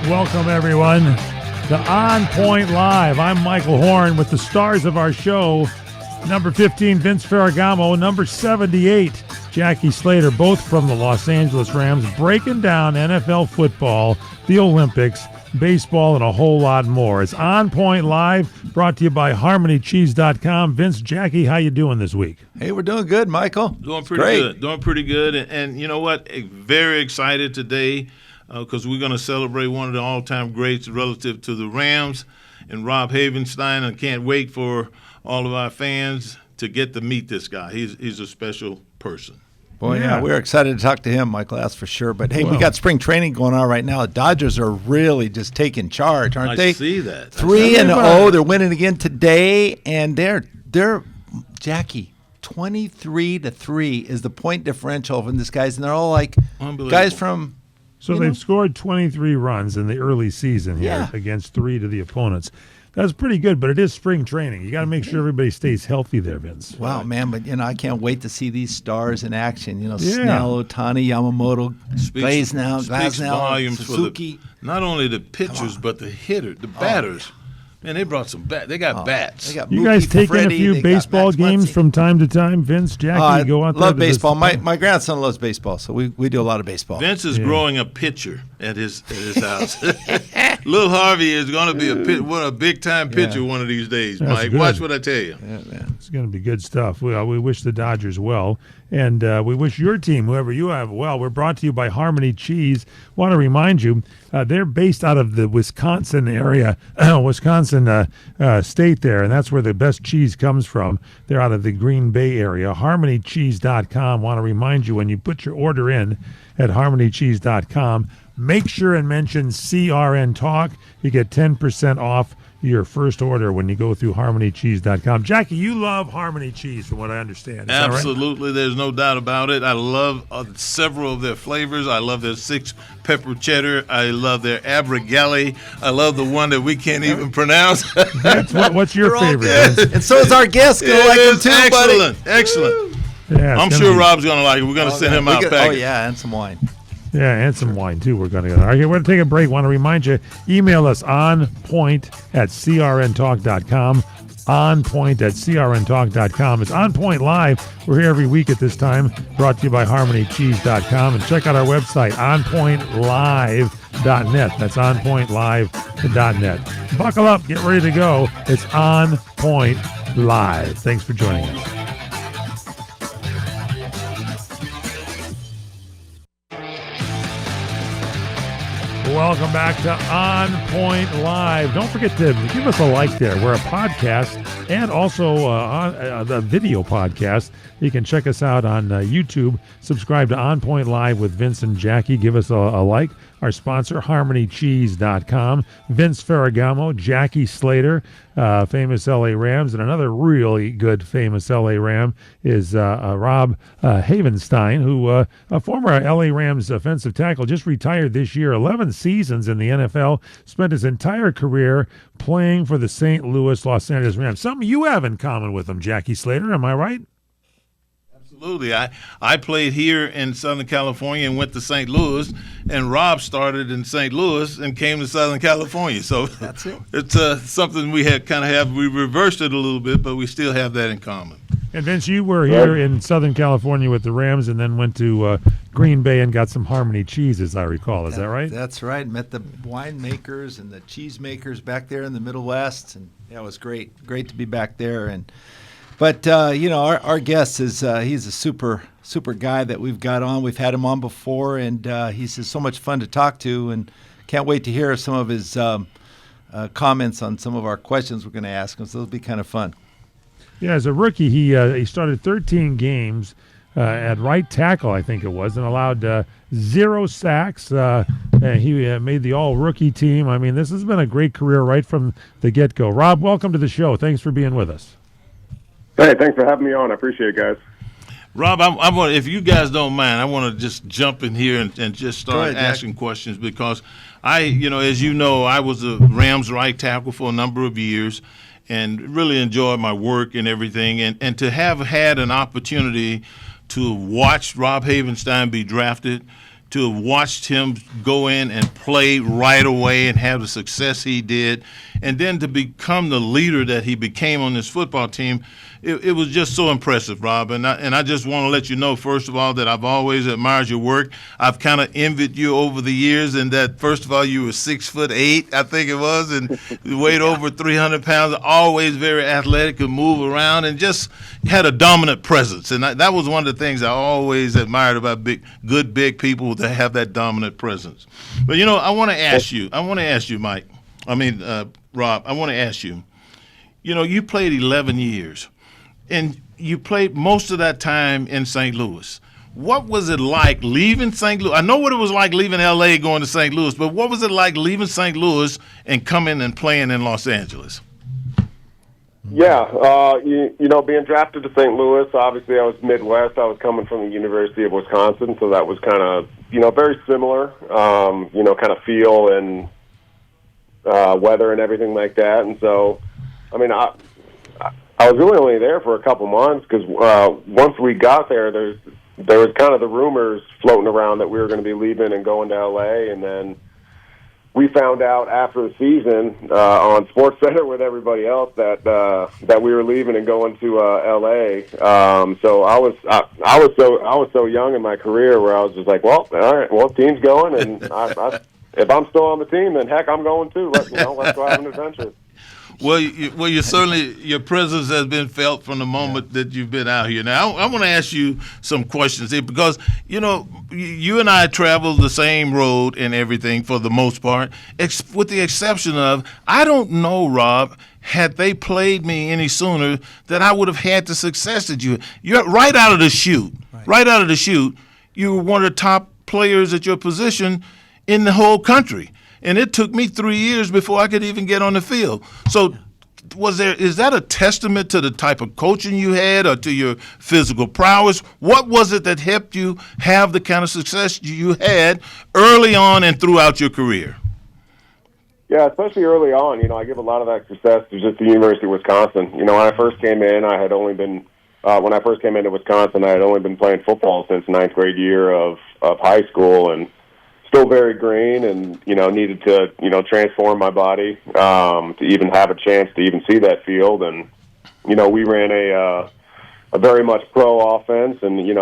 Welcome, everyone, to Onpoint Live. I'm Michael Horn with the stars of our show. Number 15, Vince Ferragamo. Number 78, Jackie Slater, both from the Los Angeles Rams, breaking down NFL football, the Olympics, baseball, and a whole lot more. It's Onpoint Live, brought to you by HarmonyCheese.com. Vince, Jackie, how you doing this week? Hey, we're doing good, Michael. Doing pretty good. And you know what? Very excited today because we're going to celebrate one of the all-time greats relative to the Rams and Rob Havenstein. I can't wait for all of our fans to get to meet this guy. He's a special person. Boy, yeah, we're excited to talk to him, Michael, that's for sure. But, hey, we got spring training going on right now. The Dodgers are really just taking charge, aren't they? I see that. 3-0. They're winning again today, and they're Jackie, 23-3 is the point differential from these guys, and they're all like guys from – So they've scored 23 runs in the early season here against 3 to the opponents. That's pretty good, but it is spring training. You got to make sure everybody stays healthy there, Vince. Wow, man, but, I can't wait to see these stars in action. Snell, Ohtani, Yamamoto, Glasnow, Suzuki. Not only the pitchers, but the hitter, the batters. Man, they brought some bats. They got bats. You guys take in a few baseball games from time to time, Vince, Jackie? You go out there. Love baseball. My grandson loves baseball, so we do a lot of baseball. Vince is growing a pitcher at his house. Lil Harvey is going to be a big-time pitcher one of these days, That's Mike. Good. Watch what I tell you. Yeah, man. It's going to be good stuff. We wish the Dodgers well, and we wish your team, whoever you have, well. We're brought to you by Harmony Cheese. Want to remind you, they're based out of the Wisconsin area, Wisconsin state there, and that's where the best cheese comes from. They're out of the Green Bay area. HarmonyCheese.com. Want to remind you, when you put your order in at HarmonyCheese.com, make sure and mention CRN Talk. You get 10% off your first order when you go through HarmonyCheese.com. Jackie, you love Harmony Cheese, from what I understand. Is Absolutely. That right? There's no doubt about it. I love several of their flavors. I love their 6-pepper cheddar. I love their abrigali. I love the one that we can't even pronounce. What's your favorite? And so is our guest. Going to like him too, excellent. buddy. Excellent. Yeah, I'm sure Rob's going to like it. We're going to send him out packing. Oh, yeah, and some wine. Yeah, and some wine, too. We're going to go. Okay, we're going to take a break. Want to remind you, email us onpoint@crntalk.com. Onpoint@crntalk.com. It's Onpoint Live. We're here every week at this time, brought to you by HarmonyCheese.com. And check out our website, onpointlive.net. That's onpointlive.net. Buckle up. Get ready to go. It's Onpoint Live. Thanks for joining us. Welcome back to Onpoint Live. Don't forget to give us a like there. We're a podcast and also a video podcast. You can check us out on YouTube. Subscribe to Onpoint Live with Vince and Jackie. Give us a like. Our sponsor, HarmonyCheese.com. Vince Ferragamo, Jackie Slater, famous L.A. Rams, and another really good famous L.A. Ram is Rob Havenstein, who a former L.A. Rams offensive tackle, just retired this year. 11 seasons in the NFL, spent his entire career playing for the St. Louis Los Angeles Rams. Something you have in common with him, Jackie Slater, am I right? Absolutely. I played here in Southern California and went to St. Louis, and Rob started in St. Louis and came to Southern California. So that's it. It's something we we reversed it a little bit, but we still have that in common. And Vince, you were here in Southern California with the Rams and then went to Green Bay and got some Harmony cheese, as I recall. Is that right? That's right. Met the winemakers and the cheese makers back there in the Middle West, and it was great. Great to be back there. But our guest is he's a super guy that we've got on. We've had him on before, and he's just so much fun to talk to, and can't wait to hear some of his comments on some of our questions we're going to ask him. So it'll be kind of fun. Yeah, as a rookie, he started 13 games at right tackle, I think it was, and allowed 0 sacks. He made the all-rookie team. I mean, this has been a great career right from the get-go. Rob, welcome to the show. Thanks for being with us. Hey, thanks for having me on. I appreciate it, guys. Rob, if you guys don't mind, I want to just jump in here and just start asking questions because as you know, I was a Rams right tackle for a number of years and really enjoyed my work and everything. And to have had an opportunity to watch Rob Havenstein be drafted, to have watched him go in and play right away and have the success he did, and then to become the leader that he became on this football team, it was just so impressive, Rob. And I just want to let you know, first of all, that I've always admired your work. I've kind of envied you over the years, and that, first of all, you were 6'8", I think it was, and weighed over 300 pounds, always very athletic, could move around, and just had a dominant presence. And that was one of the things I always admired about good big people, to have that dominant presence. But, I want to ask you, Mike, Rob, I want to ask you, you played 11 years. And you played most of that time in St. Louis. What was it like leaving St. Louis? I know what it was like leaving L.A. going to St. Louis, but what was it like leaving St. Louis and coming and playing in Los Angeles? Yeah, being drafted to St. Louis, obviously I was Midwest. I was coming from the University of Wisconsin, so that was kind of, very similar, kind of feel and weather and everything like that. And so, I was really only there for a couple months because once we got there, there was kind of the rumors floating around that we were going to be leaving and going to L.A., and then we found out after the season on SportsCenter with everybody else that we were leaving and going to L.A. So I was so young in my career where I was just like, well, all right, well, team's going, and if I'm still on the team, then heck, I'm going too. Let's go have an adventure. Well, you certainly, your presence has been felt from the moment that you've been out here. Now, I want to ask you some questions here because, you and I travel the same road and everything for the most part, with the exception of, I don't know, Rob, had they played me any sooner, that I would have had the success that you're right out of the chute. Right out of the chute, you were one of the top players at your position in the whole country. And it took me 3 years before I could even get on the field. So is that a testament to the type of coaching you had or to your physical prowess? What was it that helped you have the kind of success you had early on and throughout your career? Yeah, especially early on. I give a lot of that success to just the University of Wisconsin. When I first came in, when I first came into Wisconsin, I had only been playing football since ninth grade year of high school, and still very green, and needed to transform my body to even have a chance to even see that field. And we ran a very much pro offense, and we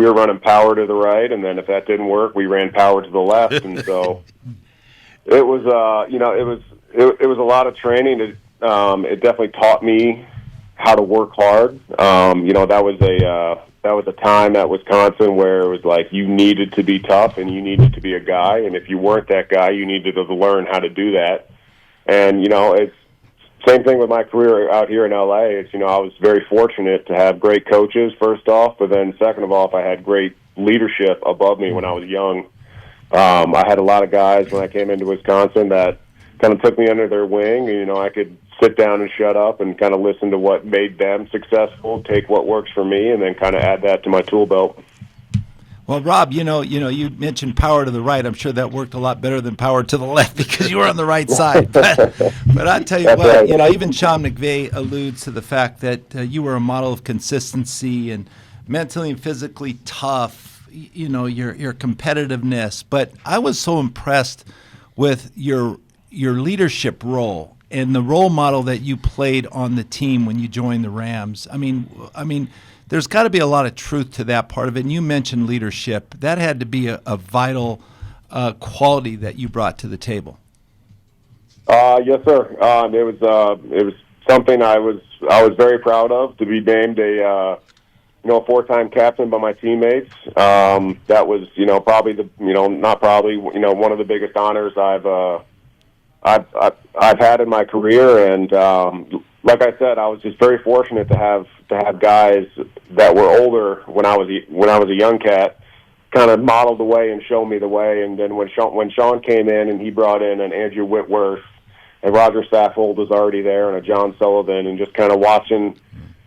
were running power to the right, and then if that didn't work, we ran power to the left. And so it was it was a lot of training. It definitely taught me how to work hard. That was a time at Wisconsin where it was like you needed to be tough and you needed to be a guy, and if you weren't that guy, you needed to learn how to do that. And it's same thing with my career out here in LA. It's I was very fortunate to have great coaches first off, but then second of all, I had great leadership above me when I was young. I had a lot of guys when I came into Wisconsin that kind of took me under their wing, and I could sit down and shut up and kind of listen to what made them successful, take what works for me, and then kind of add that to my tool belt. Well, Rob, you mentioned power to the right. I'm sure that worked a lot better than power to the left because you were on the right side. But I tell you That's what, right. even Sean McVay alludes to the fact that you were a model of consistency and mentally and physically tough. Your competitiveness. But I was so impressed with your leadership role and the role model that you played on the team when you joined the Rams. I mean, there's got to be a lot of truth to that part of it. And you mentioned leadership. That had to be a vital quality that you brought to the table. Yes, sir. It was something I was very proud of, to be named a 4-time captain by my teammates. That was probably one of the biggest honors I've had in my career, and like I said, I was just very fortunate to have guys that were older when I was a young cat, kind of model the way and show me the way. And then when Sean came in and he brought in an Andrew Whitworth, and Roger Saffold was already there, and a John Sullivan, and just kind of watching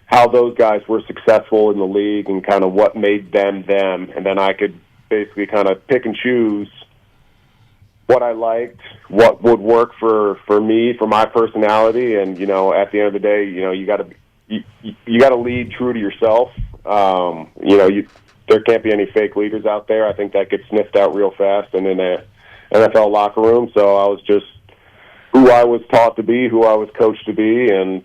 how those guys were successful in the league and kind of what made them, and then I could basically kind of pick and choose what I liked, what would work for me, for my personality, and at the end of the day, you got to lead true to yourself. there can't be any fake leaders out there. I think that gets sniffed out real fast and in the NFL locker room. So I was just who I was taught to be, who I was coached to be, and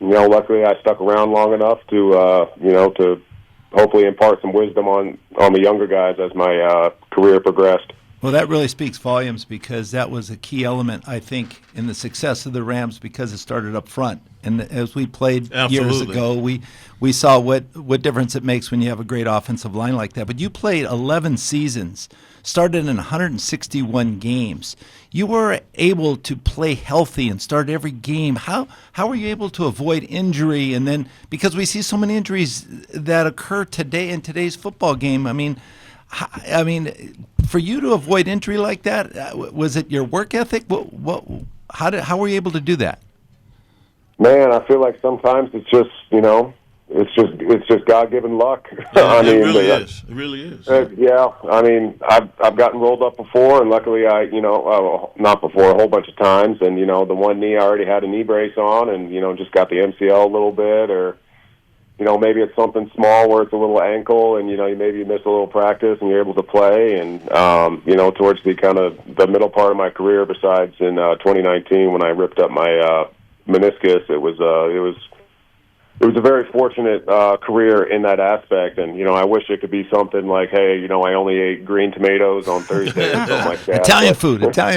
luckily I stuck around long enough to to hopefully impart some wisdom on the younger guys as my career progressed. Well, that really speaks volumes because that was a key element, I think, in the success of the Rams because it started up front. And as we played years ago, we saw what difference it makes when you have a great offensive line like that. But you played 11 seasons, started in 161 games. You were able to play healthy and start every game. How were you able to avoid injury? And then because we see so many injuries that occur today in today's football game, I mean, for you to avoid injury like that, was it your work ethic? How were you able to do that? Man, I feel like sometimes it's just it's just God-given luck. Yeah, it really is. It really is. Yeah, I mean, I've gotten rolled up before, and luckily not before, a whole bunch of times, and the one knee I already had a knee brace on, and just got the MCL a little bit, or maybe it's something small where it's a little ankle, and maybe you miss a little practice and you're able to play, and towards the kind of the middle part of my career, besides in 2019 when I ripped up my meniscus, it was a very fortunate career in that aspect, and I wish it could be something like, hey, I only ate green tomatoes on Thursday or something like that. Italian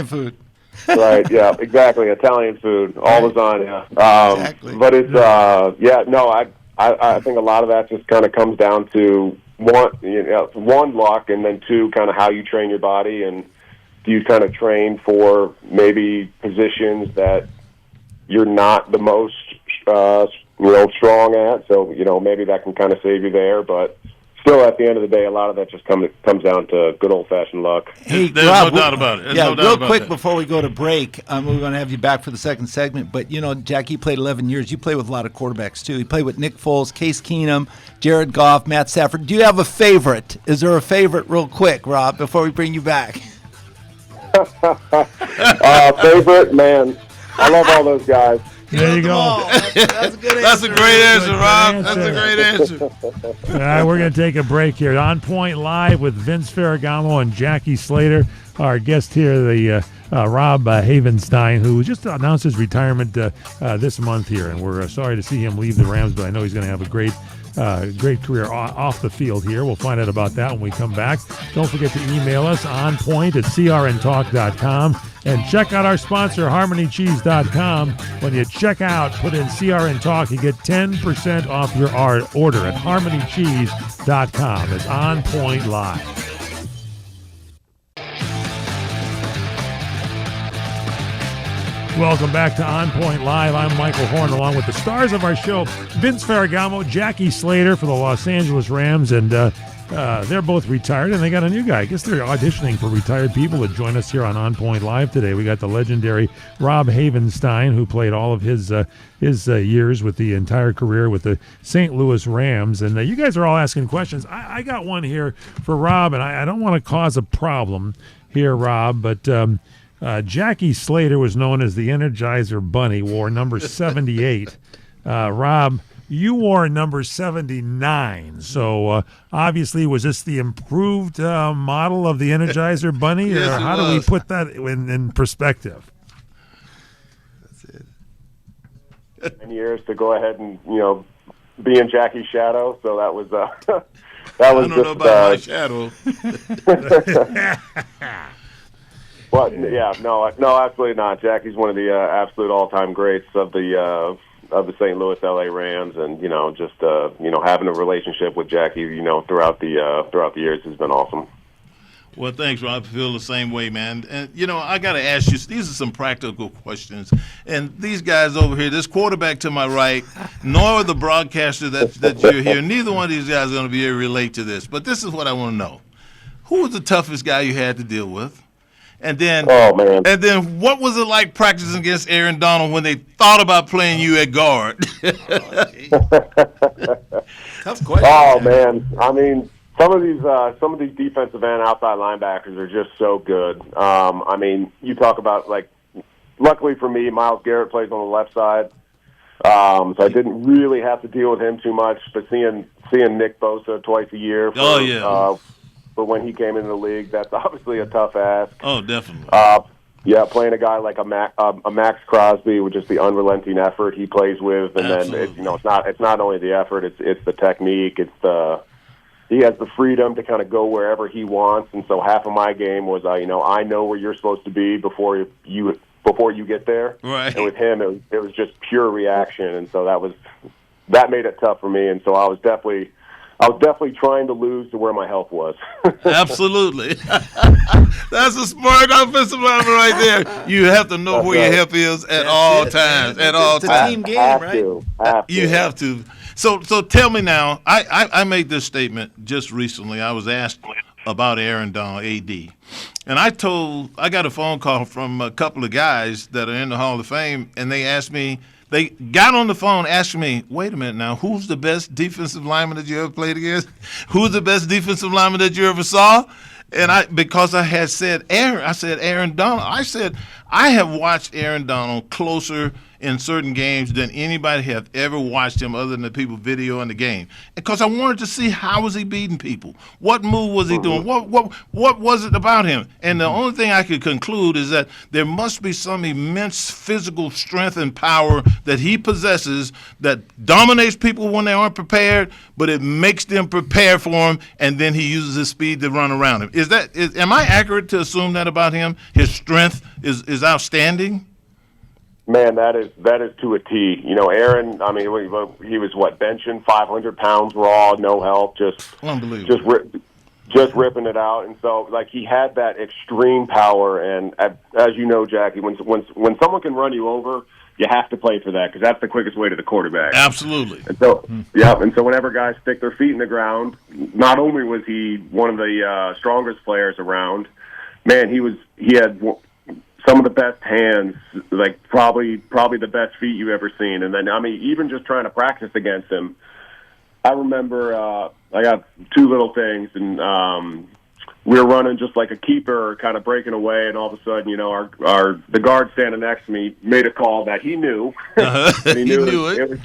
food. Right, yeah, exactly, Italian food, all lasagna. Exactly. But it's I think a lot of that just kind of comes down to one, luck, and then two, kind of how you train your body, and do you kind of train for maybe positions that you're not the most strong at, so maybe that can kind of save you there, but still at the end of the day, a lot of that just comes down to good old-fashioned luck. Hey, There's Rob, no doubt about it. Real quick before we go to break, we're going to have you back for the second segment, but Jack, you played 11 years. You played with a lot of quarterbacks too. You played with Nick Foles, Case Keenum, Jared Goff, Matt Stafford. Do you have a favorite? Is there a favorite real quick, Rob, before we bring you back? Favorite? Man, I love all those guys. There you go. That's a good answer. That's a great answer, Rob. That's a great answer. All right, we're going to take a break here. On Point Live with Vince Ferragamo and Jackie Slater. Our guest here, the Rob Havenstein, who just announced his retirement this month here. And we're sorry to see him leave the Rams, but I know he's going to have a great career off the field here. We'll find out about that when we come back. Don't forget to email us onpoint@crntalk.com and check out our sponsor, harmonycheese.com. When you check out, put in CRN Talk, you get 10% off your order at harmonycheese.com. It's On Point Live. Welcome back to On Point Live. I'm Michael Horn, along with the stars of our show, Vince Ferragamo, Jackie Slater for the Los Angeles Rams, and they're both retired, and they got a new guy. I guess they're auditioning for retired people to join us here on Point Live today. We got the legendary Rob Havenstein, who played all of his years with the entire career with the St. Louis Rams, and you guys are all asking questions. I got one here for Rob, and I don't want to cause a problem here, Rob, but Jackie Slater was known as the Energizer Bunny, wore number 78. Rob, you wore number 79. So obviously, was this the improved model of the Energizer Bunny? Yes, or how do we put that in perspective? That's it. 10 years to go ahead and, be in Jackie's shadow. So that was that was I don't know about my shadow. Well, yeah, no, absolutely not. Jackie's one of the absolute all-time greats of the St. Louis LA Rams, and just having a relationship with Jackie, throughout the years has been awesome. Well, thanks, Rob. I feel the same way, man. And, I got to ask you, these are some practical questions. And these guys over here, this quarterback to my right, nor the broadcaster that you're here, neither one of these guys are going to be able to relate to this. But this is what I want to know. Who was the toughest guy you had to deal with? And then, what was it like practicing against Aaron Donald when they thought about playing you at guard? Tough question. Oh man, I mean, some of these defensive end outside linebackers are just so good. I mean, you talk about luckily for me, Myles Garrett plays on the left side. So I didn't really have to deal with him too much. But seeing Nick Bosa twice a year for when he came into the league, that's obviously a tough ask. Oh, definitely. Yeah, playing a guy like a Max Crosby with just the unrelenting effort he plays with, and Absolutely. then it's not only the effort, it's the technique, he has the freedom to kind of go wherever he wants, and so half of my game was I know where you're supposed to be before you get there. Right. And with him, it was just pure reaction, and so that made it tough for me, and so I was definitely trying to lose to where my health was. Absolutely. That's a smart offensive lineman right there. You have to know where your help is at all times. Man. At all It's a times. team game, right? You have to. So tell me now, I made this statement just recently. I was asked about Aaron Donald, AD. And I got a phone call from a couple of guys that are in the Hall of Fame, and they got on the phone asking me, wait a minute now, who's the best defensive lineman that you ever played against? Who's the best defensive lineman that you ever saw? And because I had said Aaron Donald. I said, I have watched Aaron Donald closer in certain games than anybody have ever watched him other than the people video in the game. Because I wanted to see how was he beating people. What move was he doing? What was it about him? And the only thing I could conclude is that there must be some immense physical strength and power that he possesses that dominates people when they aren't prepared, but it makes them prepare for him, and then he uses his speed to run around him. Am I accurate to assume that about him? His strength is outstanding? Man, that is to a T. Aaron, I mean, he was benching 500 pounds raw, no help, just unbelievable. Just ripping it out. And so, he had that extreme power. And as you know, Jackie, when someone can run you over, you have to play for that because that's the quickest way to the quarterback. Absolutely. And so, and so whenever guys stick their feet in the ground, not only was he one of the strongest players around, man, he had some of the best hands, probably the best feet you've ever seen. And then, even just trying to practice against him, I remember I got two little things, and we were running just like a keeper, kind of breaking away, and all of a sudden, the guard standing next to me made a call that he knew. And he knew it.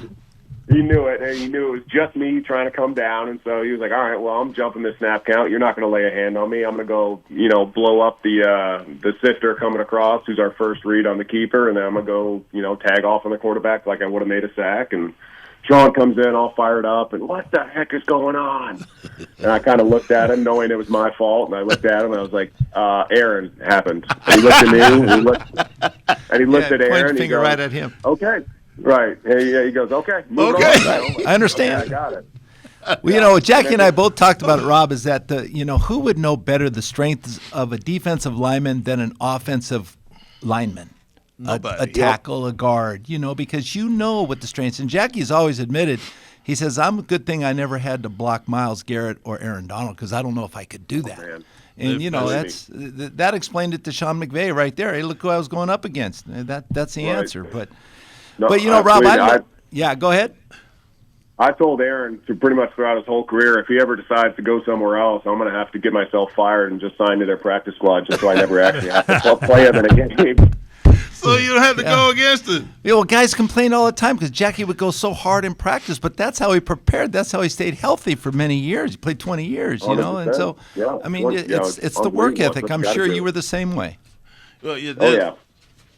He knew it, and he knew it was just me trying to come down, and so he was like, all right, well, I'm jumping this snap count. You're not going to lay a hand on me. I'm going to go, blow up the sifter coming across, who's our first read on the keeper, and then I'm going to go, tag off on the quarterback like I would have made a sack. And Sean comes in all fired up, and what the heck is going on? And I kind of looked at him, knowing it was my fault, and I looked at him, and I was like, Aaron happened. And he looked at me, and he looked at Aaron. Point the finger right at him. Okay. Right. He goes, okay. Okay. I understand. I got it. Well, Jackie and I both talked about it, Rob, is that, who would know better the strengths of a defensive lineman than an offensive lineman? Nobody. A tackle, a guard, because what the strengths. And Jackie's always admitted, he says, I'm a good thing I never had to block Myles Garrett or Aaron Donald because I don't know if I could do that. Man. And, that explained it to Sean McVay right there. Hey, look who I was going up against. That's the answer. But Rob, go ahead. I told Aaron to pretty much throughout his whole career, if he ever decides to go somewhere else, I'm going to have to get myself fired and just sign to their practice squad just so I never actually have to play him in a game. So you don't have to go against it. Guys complain all the time because Jackie would go so hard in practice, but that's how he prepared. That's how he stayed healthy for many years. He played 20 years, And so, it's the work ethic. I'm sure you were the same way. Well, yeah.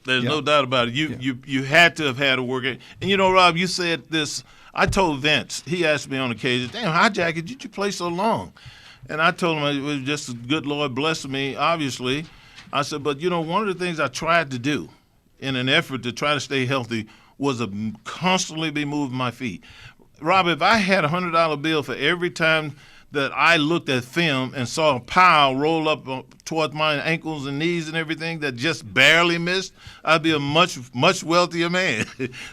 There's no doubt about it. You had to have had a work ethic. And, Rob, you said this. I told Vince, he asked me on occasion, damn, how, Jackie, did you play so long? And I told him it was just a good Lord blessing me, obviously. I said, but, one of the things I tried to do in an effort to try to stay healthy was to constantly be moving my feet. Rob, if I had a $100 bill for every time that I looked at film and saw a pile roll up towards my ankles and knees and everything that just barely missed, I'd be a much, much wealthier man.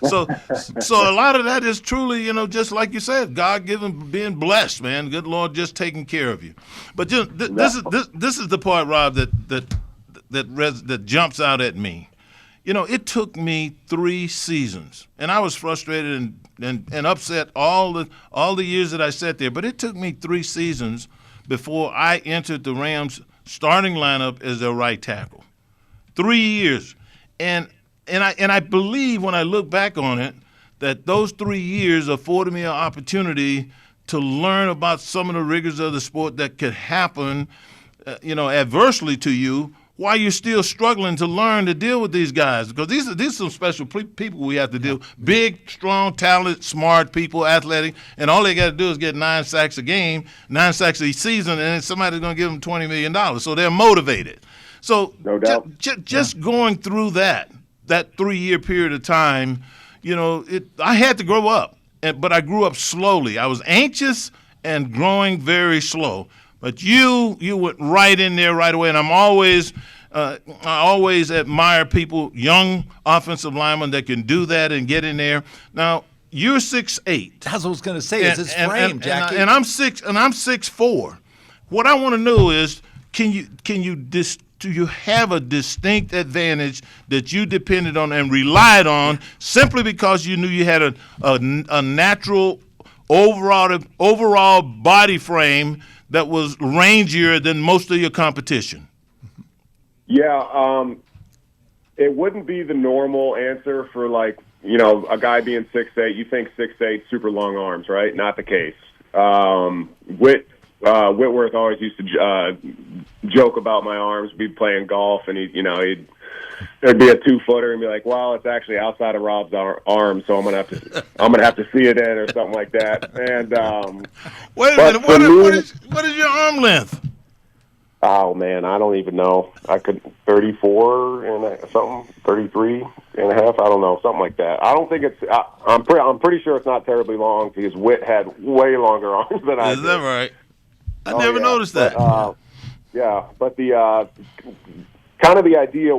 So a lot of that is truly, just like you said, God-given, being blessed, man. Good Lord just taking care of you. But this is the part, Rob, that jumps out at me. It took me 3 seasons, and I was frustrated and upset all the years that I sat there. But it took me 3 seasons before I entered the Rams' starting lineup as their right tackle. 3 years, and I believe when I look back on it that those 3 years afforded me an opportunity to learn about some of the rigors of the sport that could happen, adversely to you while you're still struggling to learn to deal with these guys. Because these are some special people we have to deal with. Big, strong, talented, smart people, athletic, and all they got to do is get 9 sacks a game, 9 sacks a season, and then somebody's going to give them $20 million. So they're motivated. So no doubt. Just going through that 3-year period of time, I had to grow up, but I grew up slowly. I was anxious and growing very slow. But you went right in there right away, and I always admire people, young offensive linemen that can do that and get in there. Now you're 6'8". That's what I was going to say. Is his frame, Jackie? And I'm 6'4". What I want to know is, do you have a distinct advantage that you depended on and relied on simply because you knew you had a natural overall body frame that was rangier than most of your competition? Yeah, it wouldn't be the normal answer for a guy being 6'8". You think 6'8", super long arms, right? Not the case. Whitworth always used to joke about my arms. We'd be playing golf, and there'd be a 2-footer and be like, "Well, it's actually outside of Rob's arm, so I'm gonna have to see it in," or something like that. And wait a minute, what is your arm length? Oh man, I don't even know. I could 34 and something, 33 and a half. I don't know, something like that. I don't think it's. I'm pretty sure it's not terribly long because Whit had way longer arms than I did. Is that right? I never noticed that. But the kind of the idea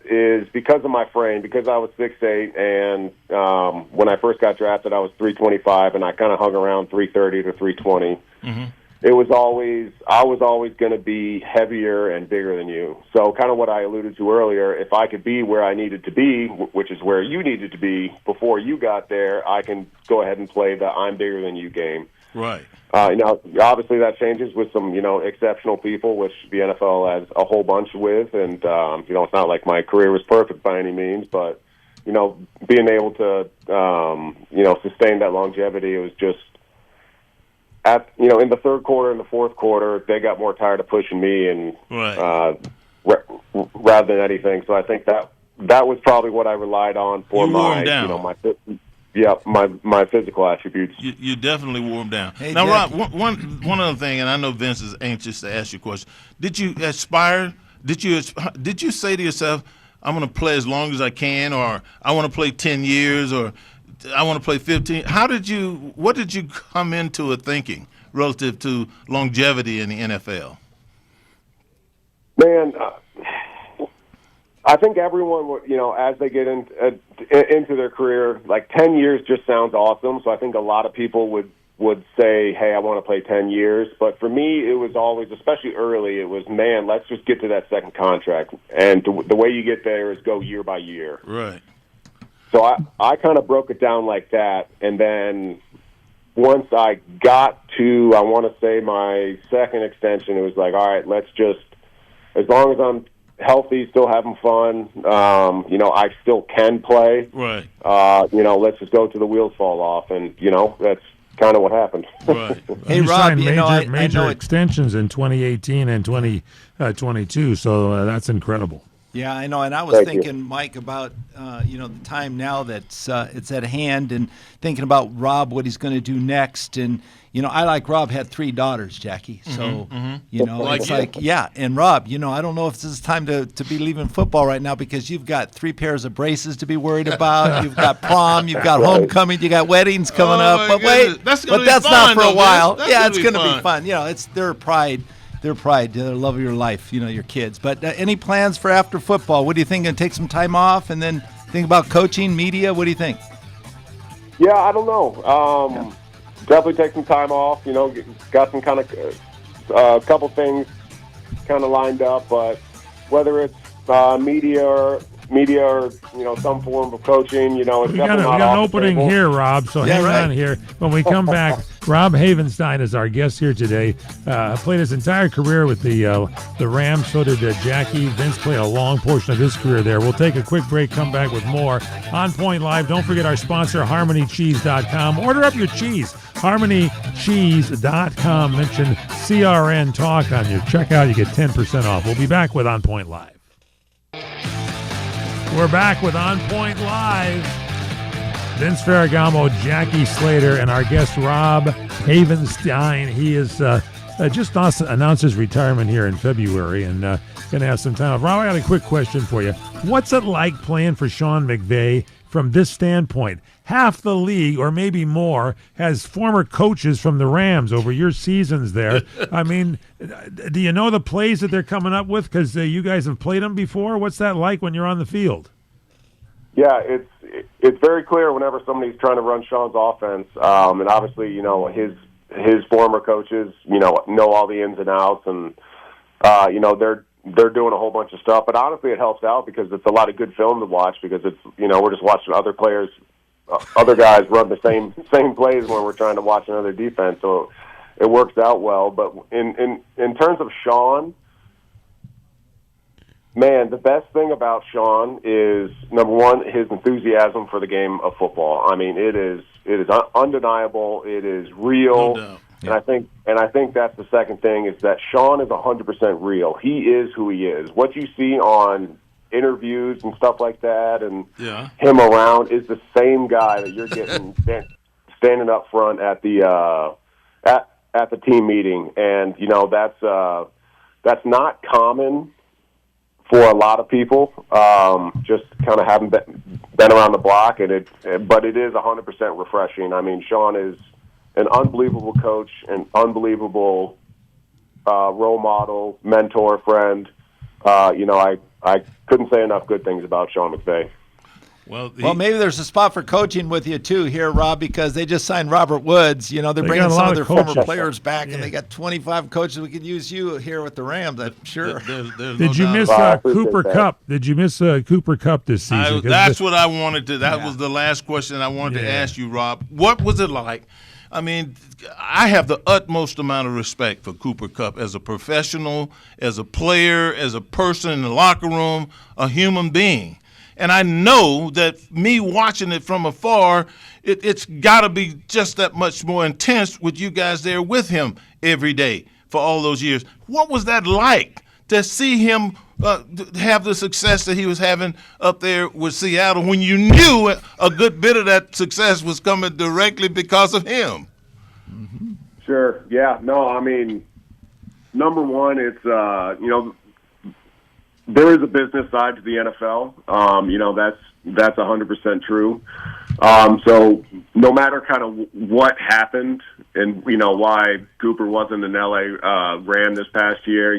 is because of my frame, because I was 6'8", and when I first got drafted, I was 325, and I kind of hung around 330 to 320. Mm-hmm. I was always going to be heavier and bigger than you. So kind of what I alluded to earlier, if I could be where I needed to be, which is where you needed to be before you got there, I can go ahead and play the I'm bigger than you game. Right. Obviously that changes with some, exceptional people, which the NFL has a whole bunch with. And, it's not like my career was perfect by any means, but, being able to, sustain that longevity, it was just, in the third quarter and the fourth quarter, they got more tired of pushing me and rather than anything. So I think that was probably what I relied on for my physical attributes. You definitely wore them down. Hey, now, Jackie. Rob, one other thing, and I know Vince is anxious to ask you a question. Did you aspire? Did you say to yourself, "I'm going to play as long as I can," or "I want to play 10 years," or "I want to play 15"? What did you come into it thinking relative to longevity in the NFL? Man, I think everyone would, as they get into their career, 10 years just sounds awesome. So I think a lot of people would say, "Hey, I want to play 10 years." But for me, it was always, especially early, it was, "Man, let's just get to that second contract." And the way you get there is go year by year. Right. So I kind of broke it down like that, and then once I got to, I want to say, my second extension, it was like, all right, let's just, as long as I'm healthy, still having fun, I still can play. Right. Let's just go to the wheels fall off, and that's kind of what happened. Right. Hey, you Rob, signed major I extensions in 2018 and 2022, so that's incredible. Yeah, I know, and I was thinking, Mike, about the time now that's it's at hand, and thinking about Rob, what he's going to do next, and I like Rob had 3 daughters, Jackie, so and Rob, I don't know if this is time to be leaving football right now because you've got 3 pairs of braces to be worried about, you've got prom, you've got homecoming, you got weddings coming up, but wait, that's not for a while. Yeah, it's going to fun. be fun. It's their pride. Their pride, their love of your life, your kids. But any plans for after football? What do you think? Going to take some time off and then think about coaching, media? What do you think? Yeah, I don't know. Definitely take some time off. Got some kind of a couple things kind of lined up, but whether it's media or some form of coaching, it's we got an opening here, Rob. So hang on here. When we come back, Rob Havenstein is our guest here today. Played his entire career with the Rams. So did Jackie. Vince played a long portion of his career there. We'll take a quick break, come back with more On Point Live. Don't forget our sponsor, HarmonyCheese.com. Order up your cheese. HarmonyCheese.com. Mention CRN Talk on your checkout. You get 10% off. We'll be back with On Point Live. We're back with On Point Live. Vince Ferragamo, Jackie Slater, and our guest Rob Havenstein. He is just announced his retirement here in February and going to have some time off. Rob, I got a quick question for you. What's it like playing for Sean McVay from this standpoint? Half the league, or maybe more, has former coaches from the Rams over your seasons there. I mean, do you know the plays that they're coming up with? Because you guys have played them before. What's that like when you're on the field? Yeah, it's very clear whenever somebody's trying to run Sean's offense, and obviously, his former coaches, know all the ins and outs, and they're doing a whole bunch of stuff. But honestly, it helps out because it's a lot of good film to watch because it's we're just watching other players, other guys run the same plays when we're trying to watch another defense. So it works out well. But in terms of Sean. Man, the best thing about Sean is, number one, his enthusiasm for the game of football. I mean, it is undeniable. It is real. No doubt. Yeah. And I think that's the second thing is that Sean is 100% real. He is who he is. What you see on interviews and stuff like that, and him around is the same guy that you're getting standing up front at the at the team meeting, and that's not common for a lot of people, just kind of haven't been around the block, but it is 100% refreshing. I mean, Sean is an unbelievable coach, an unbelievable role model, mentor, friend. I couldn't say enough good things about Sean McVay. Well, maybe there's a spot for coaching with you, too, here, Rob, because they just signed Robert Woods. They're bringing some of their former players back, and they got 25 coaches. We could use you here with the Rams, I'm sure. Did you miss Cooper Kupp? Did you miss Cooper Kupp this season? That's what I wanted to. That was the last question I wanted to ask you, Rob. What was it like? I mean, I have the utmost amount of respect for Cooper Kupp as a professional, as a player, as a person in the locker room, a human being. And I know that me watching it from afar, it's got to be just that much more intense with you guys there with him every day for all those years. What was that like to see him have the success that he was having up there with Seattle when you knew a good bit of that success was coming directly because of him? Mm-hmm. Sure. Yeah. No, I mean, number one, it's, there is a business side to the NFL. That's 100% true. So no matter kind of what happened and, why Cooper wasn't an LA Ram this past year,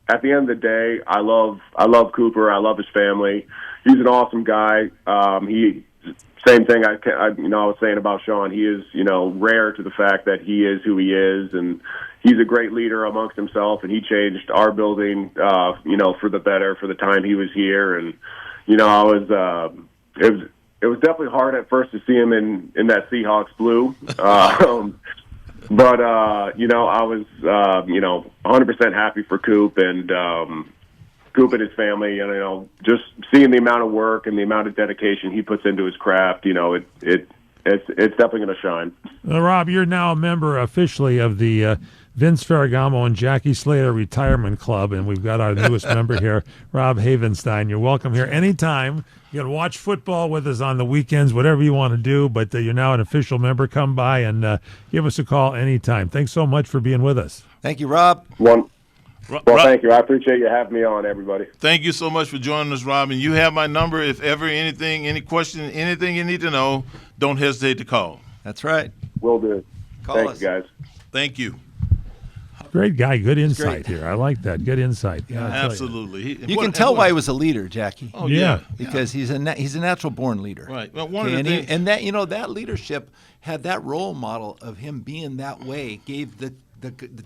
at the end of the day, I love Cooper. I love his family. He's an awesome guy. Same thing I was saying about Sean. He is, rare to the fact that he is who he is, and he's a great leader amongst himself, and he changed our building, for the better for the time he was here. And, it was definitely hard at first to see him in that Seahawks blue. But I was, 100% happy for Coop and Coop and his family. And, just seeing the amount of work and the amount of dedication he puts into his craft, it's definitely going to shine. Rob, you're now a member officially of the Vince Ferragamo and Jackie Slater Retirement Club, and we've got our newest member here, Rob Havenstein. You're welcome here anytime. You can watch football with us on the weekends, whatever you want to do, but you're now an official member. Come by and give us a call anytime. Thanks so much for being with us. Thank you, Rob. Well, thank you. I appreciate you having me on, everybody. Thank you so much for joining us, Rob. And you have my number. If ever any question, anything you need to know, don't hesitate to call. That's right. Will do. Call us. You, guys. Thank you. Great guy. Good insight here. I like that. Good insight. Yeah, absolutely. You can tell why he was a leader, Jackie. Oh, yeah. Because he's a natural-born leader. Right. Well, that leadership had that role model of him being that way, gave the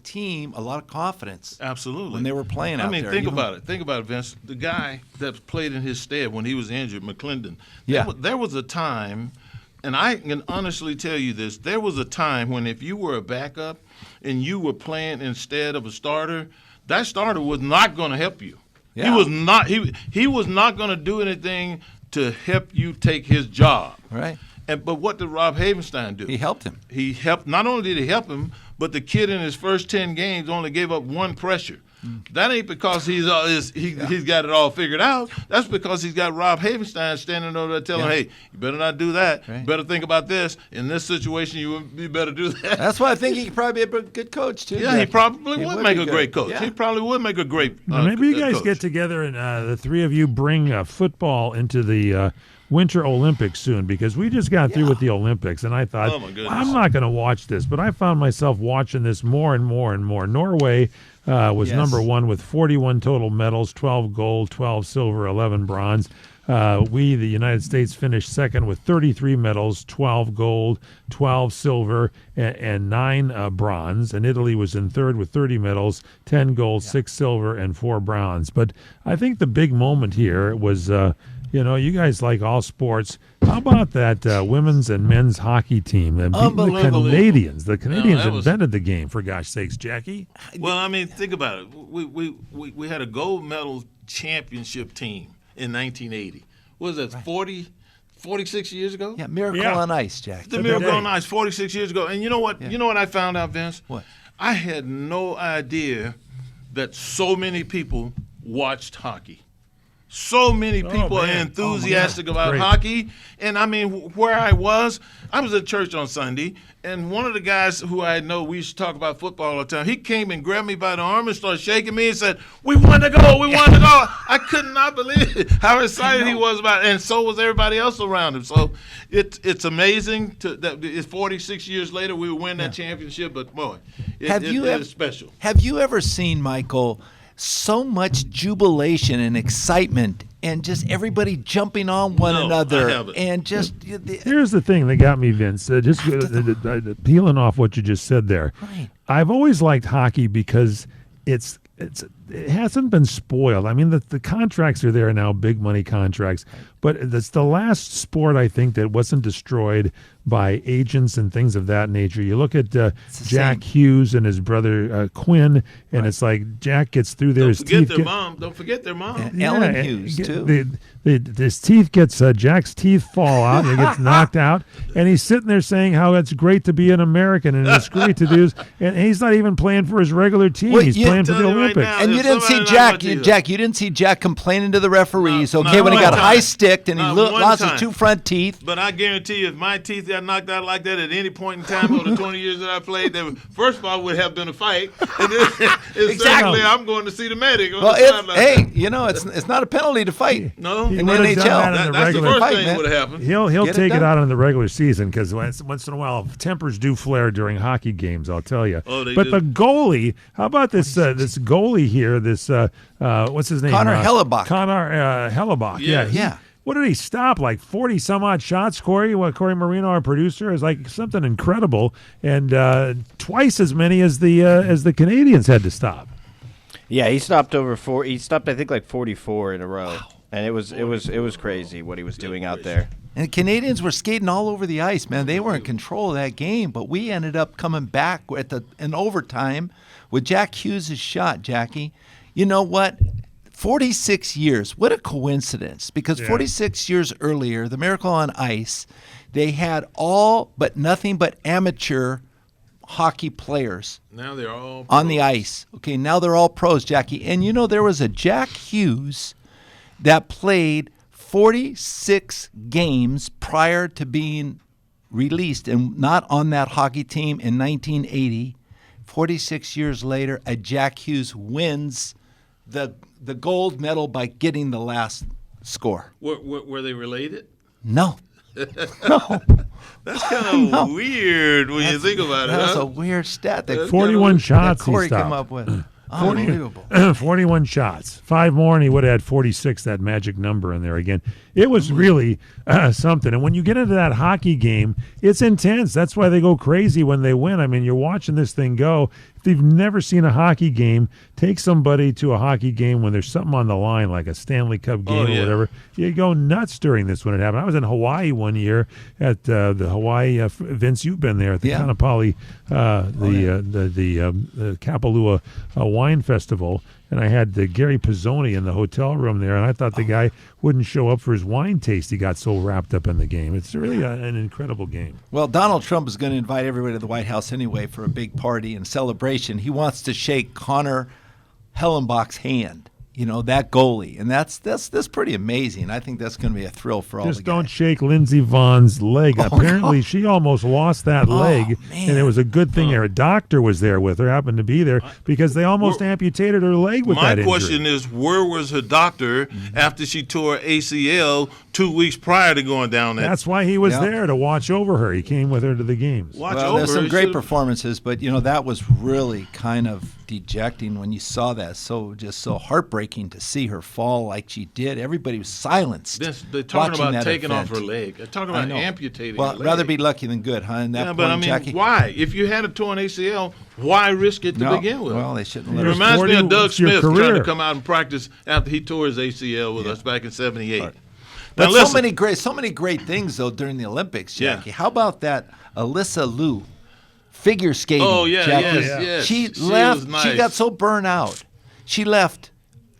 team a lot of confidence. Absolutely. When they were playing out there. I mean, think about it. Think about it, Vince. The guy that played in his stead when he was injured, McClendon. Yeah. There was a time And I can honestly tell you this. There was a time when if you were a backup and you were playing instead of a starter, that starter was not going to help you. Yeah. He was not going to do anything to help you take his job. Right. But what did Rob Havenstein do? He helped him. He helped. Not only did he help him, but the kid in his first 10 games only gave up one pressure. That ain't because he's got it all figured out. That's because he's got Rob Havenstein standing over there telling him, hey, you better not do that. Right. You better think about this. In this situation, you better do that. That's why I think he could probably be a good coach, too. Yeah, he probably would make be a good. great coach. Yeah. He probably would make a great Maybe you guys coach. get together and the three of you bring football into the Winter Olympics soon, because we just got through with the Olympics, and I thought, Oh, my goodness. I'm not going to watch this, but I found myself watching this more and more and more. Norway was number one with 41 total medals, 12 gold, 12 silver, 11 bronze. We, the United States, finished second with 33 medals, 12 gold, 12 silver, and 9 bronze. And Italy was in third with 30 medals, 10 gold, 6 silver, and 4 bronze. But I think the big moment here was, you guys like all sports. How about that women's and men's hockey team? The Canadians. The Canadians invented the game, for gosh sakes, Jackie. Well, I mean, think about it. We had a gold medal championship team in 1980. What was that, 46 years ago? Yeah, Miracle on Ice, Jack. The Miracle on Ice, 46 years ago. And you know what? Yeah. You know what I found out, Vince? What? I had no idea that so many people watched hockey. So many people are enthusiastic about hockey. And, I mean, where I was at church on Sunday, and one of the guys who I know, we used to talk about football all the time, he came and grabbed me by the arm and started shaking me and said, we won the goal, we won the goal. I could not believe it, how excited he was about it, and so was everybody else around him. So it's amazing that it's 46 years later we would win that championship, but, boy, it is special. Have you ever seen, Michael, so much jubilation and excitement and just everybody jumping on one another? I haven't. And just here's the thing that got me, Vince, just peeling off what you just said there. Right. I've always liked hockey because it hasn't been spoiled. I mean, the contracts are there now, big money contracts, but it's the last sport, I think, that wasn't destroyed by agents and things of that nature. You look at Jack Hughes and his brother Quinn, and it's like Jack gets through there. Don't forget their mom. And Ellen Hughes, too. His teeth Jack's teeth fall out, and he gets knocked out, and he's sitting there saying how it's great to be an American, and it's great to do this, and he's not even playing for his regular team. Well, he's playing for the Olympics. Right, and you didn't see Jack. You didn't see Jack complaining to the referees. When he got high-sticked and he lost his 2 front teeth. But I guarantee you, if my teeth got knocked out like that at any point in time over the 20 years that I played, there first of all would have been a fight, and then exactly I'm going to see the medic. It's not a penalty to fight. No, in the NHL. That's the first thing that would have happened. He'll take it out in the regular season, because once in a while tempers do flare during hockey games, I'll tell you. Oh, but the goalie, how about this this goalie here? This what's his name? Connor Hellebuyck. Connor Hellebuyck. Yeah. What did he stop? Like 40 some odd shots, Corey? Corey Marino, our producer, is like something incredible, and twice as many as the Canadians had to stop. Yeah, he stopped over 4. He stopped, I think, like 44 in a row. Wow. And it was crazy what he was doing out there. And the Canadians were skating all over the ice, man. They were in control of that game, but we ended up coming back in overtime with Jack Hughes' shot, Jackie. You know what? 46 years. What a coincidence. Because 46 years earlier, the Miracle on Ice, they had all but nothing but amateur hockey players. Now they're all pros. On the ice. Okay, now they're all pros, Jackie. And you know, there was a Jack Hughes that played 46 games prior to being released and not on that hockey team in 1980. 46 years later, a Jack Hughes wins the gold medal by getting the last score. Were they related? No. No. That's kind of weird when you think about it. That's a weird stat that 41 shots Corey he stopped. came up with. Unbelievable. 41 shots. 5 more, and he would have had 46, that magic number in there again. It was really something. And when you get into that hockey game, it's intense. That's why they go crazy when they win. I mean, you're watching this thing go. you've never seen a hockey game, take somebody to a hockey game when there's something on the line, like a Stanley Cup game or whatever. You go nuts during this when it happened. I was in Hawaii one year at the Hawaii, Vince, you've been there, at the Kanapali, the Kapalua Wine Festival. And I had Gary Pizzoni in the hotel room there, and I thought the guy wouldn't show up for his wine taste. He got so wrapped up in the game. It's really an incredible game. Well, Donald Trump is going to invite everybody to the White House anyway for a big party and celebration. He wants to shake Connor Hellenbach's hand, that goalie. And that's pretty amazing. I think that's going to be a thrill for all the guys. Just don't shake Lindsey Vohn's leg. Apparently, she almost lost that leg, man. and it was a good thing her doctor was there with her, happened to be there, because they almost amputated her leg with that injury. My question is, where was her doctor after she tore ACL 2 weeks prior to going down that? That's why he was there, to watch over her. He came with her to the games. There's some great performances, but that was really kind of dejecting when you saw that. So heartbreaking to see her fall like she did. Everybody was silenced. They're talking about taking off her leg. They're talking about amputating her leg. Rather be lucky than good, huh? In that point, Jackie? Why? If you had a torn ACL, why risk it to begin with? Well, they shouldn't It let reminds me of Doug Smith trying to come out and practice after he tore his ACL with us back in '78. Right. But so many great things though during the Olympics, Jackie. How about that Alyssa Liu figure skating? Oh yeah, Jackie? yes. She left. Was nice. She got so burnt out. She left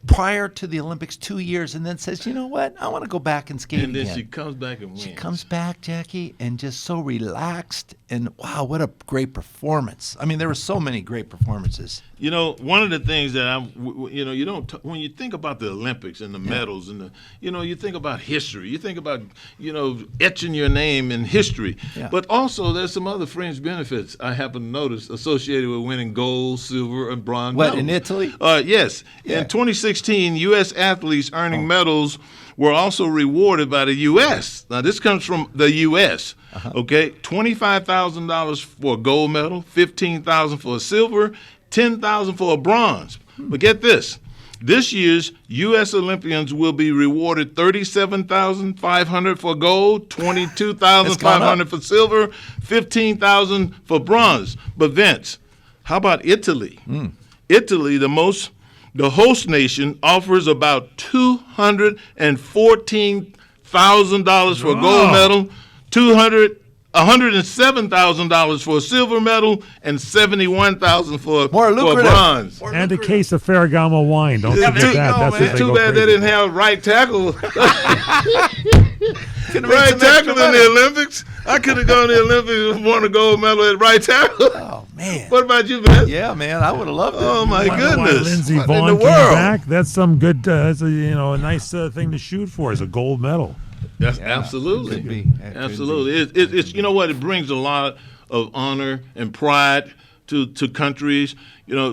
prior to the Olympics 2 years, and then says, "You know what? I want to go back and skate again." And then again. she comes back and wins. She comes back, Jackie, and just so relaxed. And wow, what a great performance! I mean, there were so many great performances. One of the things that you don't when you think about the Olympics and the medals and you think about history. You think about etching your name in history. Yeah. But also there's some other fringe benefits I happen to notice associated with winning gold, silver, and bronze. What, medals. in Italy? Yes. Yeah. In 2016, U.S. athletes earning medals were also rewarded by the U.S. Now this comes from the U.S. Okay, $25,000 for a gold medal, $15,000 for a silver, $10,000 for a bronze. But get this. This year's U.S. Olympians will be rewarded $37,500 for gold, $22,500 for silver, $15,000 for bronze. But Vince, how about Italy? Italy, the host nation, offers about $214,000 for a gold medal, $107,000 for a silver medal, and $71,000 for a bronze. And a case of Ferragamo wine. Don't forget that. It's too bad they didn't have right tackle. Right tackle in the Olympics. I could have gone to the Olympics and won a gold medal at right tackle. Oh man! What about you, Vince? Yeah, man, I would have loved it. Oh my goodness! Why Lindsey Vonn came back. That's some good. That's a nice thing to shoot for, is a gold medal. That's absolutely. Absolutely. It's it brings a lot of honor and pride to countries.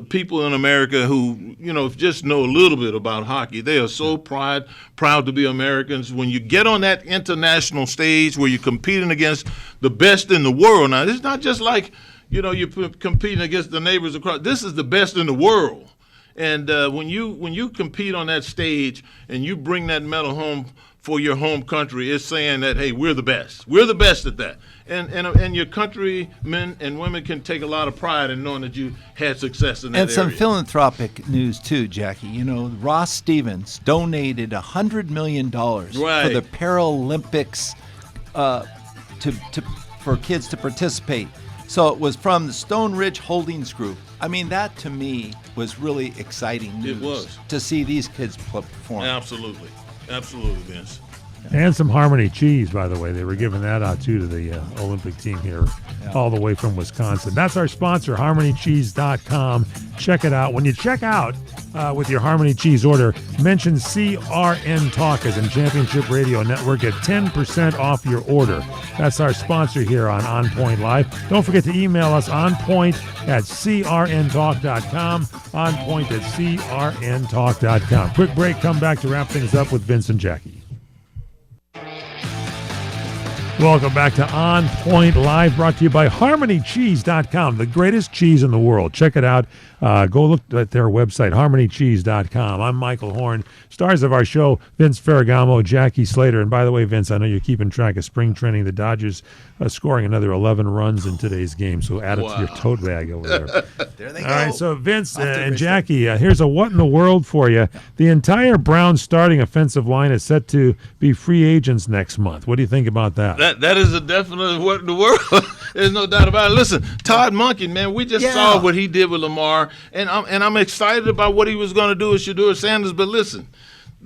People in America who just know a little bit about hockey. They are so proud to be Americans. When you get on that international stage where you're competing against the best in the world. Now, it's not just like you're competing against the neighbors across. This is the best in the world. And when you compete on that stage and you bring that medal home for your home country, it's saying that, hey, we're the best. We're the best at that. And your countrymen and women can take a lot of pride in knowing that you had success in that area. And some area. Philanthropic news too, Jackie. Ross Stevens donated $100 million for the Paralympics for kids to participate. So it was from the Stone Ridge Holdings Group. I mean, that to me was really exciting news. It was. To see these kids perform. Absolutely, Vince. And some Harmony cheese, by the way. They were giving that out, too, to the Olympic team here, all the way from Wisconsin. That's our sponsor, HarmonyCheese.com. Check it out. When you check out with your Harmony Cheese order, mention CRN Talk as in Championship Radio Network at 10% off your order. That's our sponsor here on Onpoint Live. Don't forget to email us onpoint@crntalk.com, onpoint@crntalk.com. Quick break, come back to wrap things up with Vince and Jackie. Welcome back to On Point Live, brought to you by HarmonyCheese.com, the greatest cheese in the world. Check it out. Go look at their website, HarmonyCheese.com. I'm Michael Horn. Stars of our show, Vince Ferragamo, Jackie Slater. And by the way, Vince, I know you're keeping track of spring training. The Dodgers scoring another 11 runs in today's game, so add it to your tote bag over there. There they go. All right, so Vince and Jackie, here's a what in the world for you. The entire Browns starting offensive line is set to be free agents next month. What do you think about that? That is a definite what in the world. There's no doubt about it. Listen, Todd Monken, man, we just saw what he did with Lamar, and I'm excited about what he was going to do with Shedeur Sanders. But listen,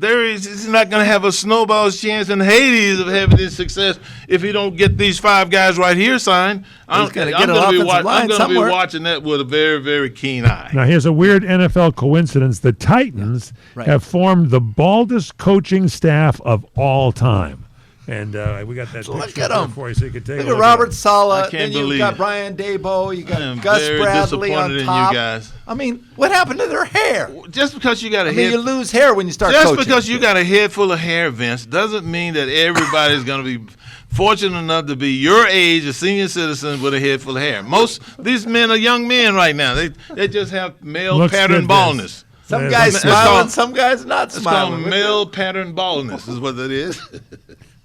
he's not going to have a snowball's chance in Hades of having this success if he don't get these 5 guys right here signed. I'm going to be watching that with a very, very keen eye. Now, here's a weird NFL coincidence. The Titans have formed the baldest coaching staff of all time. And we got that picture there for you so you can take a look at Robert Saleh. Then you've got Brian Daboll. You got Gus Bradley on top. You guys. I mean, what happened to their hair? Just because you got a head, you lose hair when you start coaching. Just because you got a head full of hair, Vince, doesn't mean that everybody's going to be fortunate enough to be your age, a senior citizen with a head full of hair. Most these men are young men right now. They just have male pattern baldness. Some guys smiling, some guys not smiling. It's called male pattern baldness is what that is.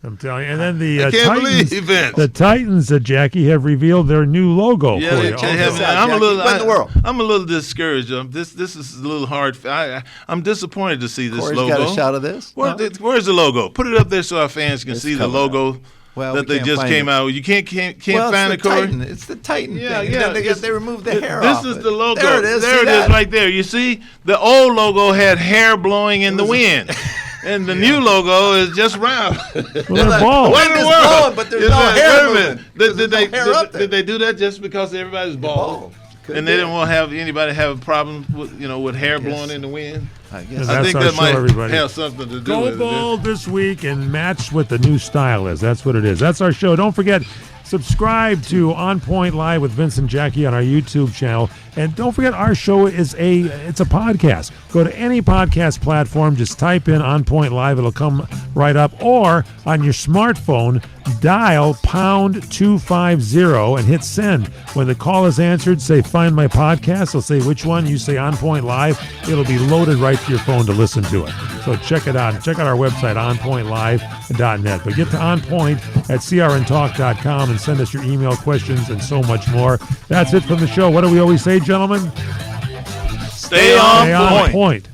I'm telling you. And then the Titans, Jackie, have revealed their new logo. Yeah, I'm a little discouraged. This is a little hard. I'm disappointed to see this Corey's logo. Got a shot of this. Where's the logo? Put it up there so our fans can see the logo that they just came out. You can't find it, Corey. It's the Titan thing. Yeah. They removed the hair off. This is the logo. There it is. There it is right there. You see, the old logo had hair blowing in the wind. And the new logo is just round. Well, they're bald. What in the world? But there's no hair movement. Did they do that just because everybody's bald? And they didn't want to have anybody have a problem with hair blowing in the wind? I think that might have something to do Go with it. Go bald this week and match what the new style is. That's what it is. That's our show. Don't forget, subscribe to On Point Live with Vince and Jackie on our YouTube channel. And don't forget, our show is it's a podcast. Go to any podcast platform, just type in On Point Live. It'll come right up. Or on your smartphone, dial #250 and hit send. When the call is answered, say, find my podcast. They'll say which one. You say On Point Live. It'll be loaded right to your phone to listen to it. So check it out. Check out our website, onpointlive.net. But get to OnPoint at crntalk.com and send us your email questions and so much more. That's it from the show. What do we always say, gentlemen? Stay on point.